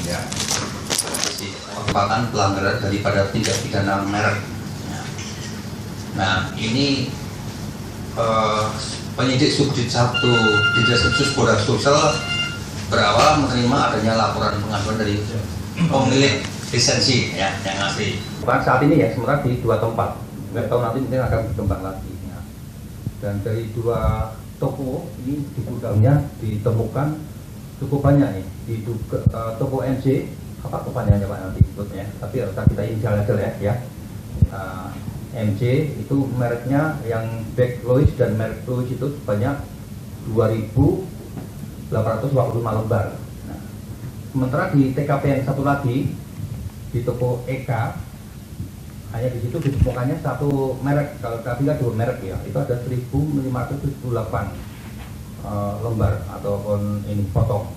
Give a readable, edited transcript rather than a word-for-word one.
ya, merupakan pelanggaran daripada tindak pidana merek. Nah, ini penyidik Subdit 1 Ditreskrimsus Polda Sulsel berawal menerima adanya laporan pengaduan dari pemilik lisensi ya, yang asli. Saat ini ya, sementara di 2 tempat. Nggak tahu nanti mungkin akan berkembang lagi. Ya. Dan dari 2 toko ini di gudangnya ditemukan cukup banyak nih. Di toko MC, apa kepanjangannya Pak nanti sebutnya? Tapi harus kita inisial aja ya. MC itu mereknya yang Back Louis dan merek Louis itu sebanyak 2.825 lembar. Nah, sementara di TKP yang satu lagi di toko EK, hanya di situ ditemukannya 1 merek. Kalau tadi kan 2 merek ya, itu ada 1.578 lembar ataupun ini potong.